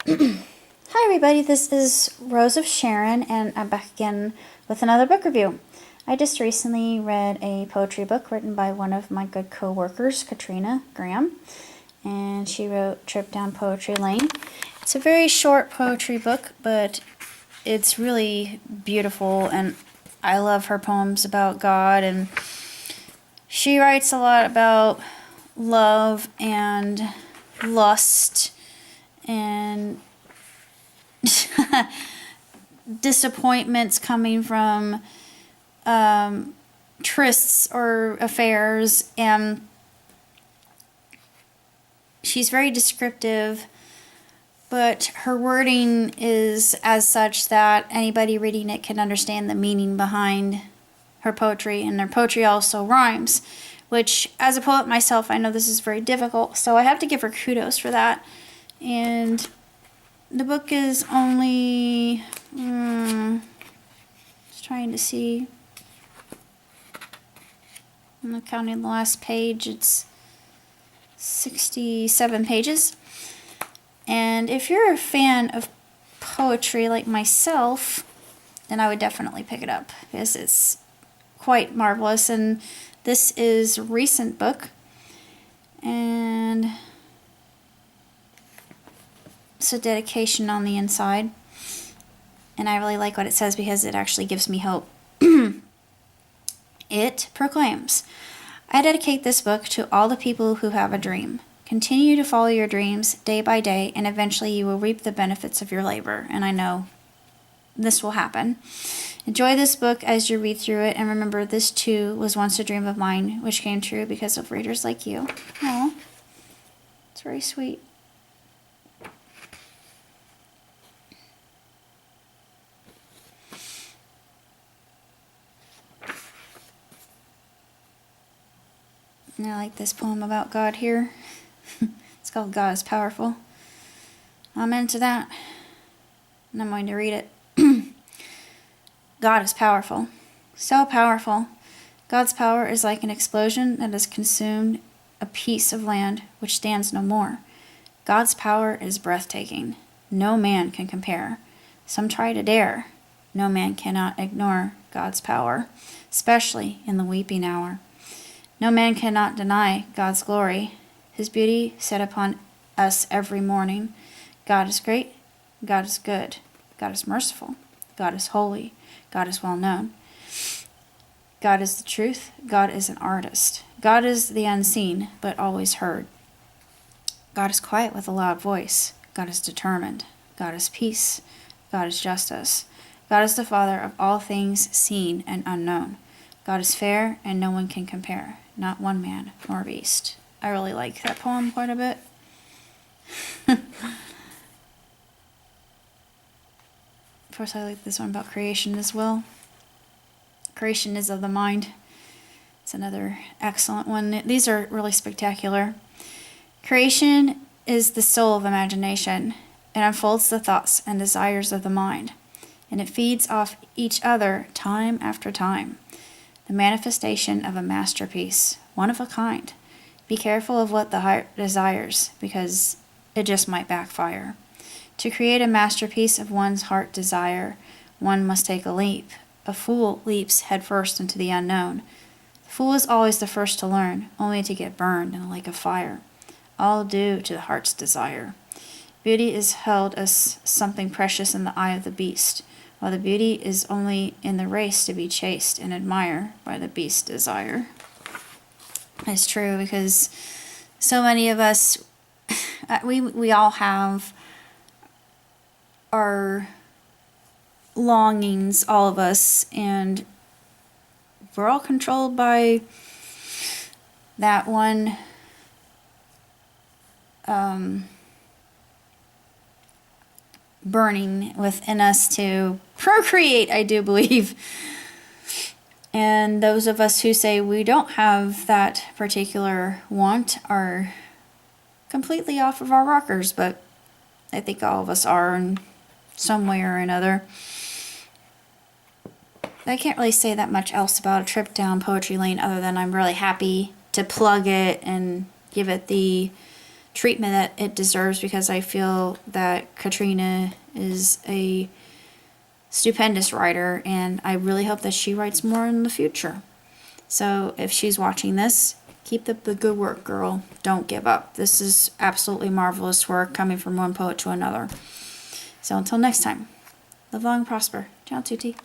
Hi everybody, this is Rose of Sharon, and I'm back again with another book review. I just recently read a poetry book written by one of my good co-workers, Katrina Graham, and she wrote Trip Down Poetry Lane. It's a very short poetry book, but it's really beautiful, and I love her poems about God, and she writes a lot about love and lust and disappointments coming from trysts or affairs, and she's very descriptive, but her wording is as such that anybody reading it can understand the meaning behind her poetry, and her poetry also rhymes, which as a poet myself, I know this is very difficult, so I have to give her kudos for that. And the book is only, just trying to see, I'm not counting the last page, it's 67 pages. And if you're a fan of poetry like myself, then I would definitely pick it up, because it's quite marvelous. And this is a recent book, and it's a dedication on the inside, and I really like what it says because it actually gives me hope. It proclaims, I dedicate this book to all the people who have a dream. Continue to follow your dreams day by day, and eventually you will reap the benefits of your labor. And I know this will happen. Enjoy this book as you read through it, and remember, this too was once a dream of mine, which came true because of readers like you. Aww. It's very sweet. And I like this poem about God here. It's called God is Powerful. I'm into that, and I'm going to read it. God is powerful. So powerful. God's power is like an explosion that has consumed a piece of land which stands no more. God's power is breathtaking. No man can compare. Some try to dare. No man cannot ignore God's power, especially in the weeping hour. No man cannot deny God's glory, His beauty set upon us every morning. God is great, God is good, God is merciful, God is holy, God is well known. God is the truth, God is an artist. God is the unseen, but always heard. God is quiet with a loud voice. God is determined. God is peace. God is justice. God is the Father of all things seen and unknown. God is fair, and no one can compare, not one man nor beast. I really like that poem quite a bit. Of course, I like this one about creation as well. Creation is of the mind. It's another excellent one. These are really spectacular. Creation is the soul of imagination. It unfolds the thoughts and desires of the mind, and it feeds off each other time after time. The manifestation of a masterpiece, one of a kind. Be careful of what the heart desires, because it just might backfire. To create a masterpiece of one's heart desire, one must take a leap. A fool leaps headfirst into the unknown. The fool is always the first to learn, only to get burned in a lake of fire. All due to the heart's desire. Beauty is held as something precious in the eye of the beast, while the beauty is only in the race to be chased and admired by the beast's desire. It's true, because so many of us, we all have our longings, all of us, and we're all controlled by that one burning within us to procreate, I do believe. And those of us who say we don't have that particular want are completely off of our rockers, but I think all of us are in some way or another. I can't really say that much else about A Trip Down Poetry Lane other than I'm really happy to plug it and give it the treatment that it deserves, because I feel that Katrina is a stupendous writer, and I really hope that she writes more in the future. So if she's watching this, keep up the good work, girl. Don't give up. This is absolutely marvelous work coming from one poet to another. So until next time, live long and prosper. Ciao, Tutti.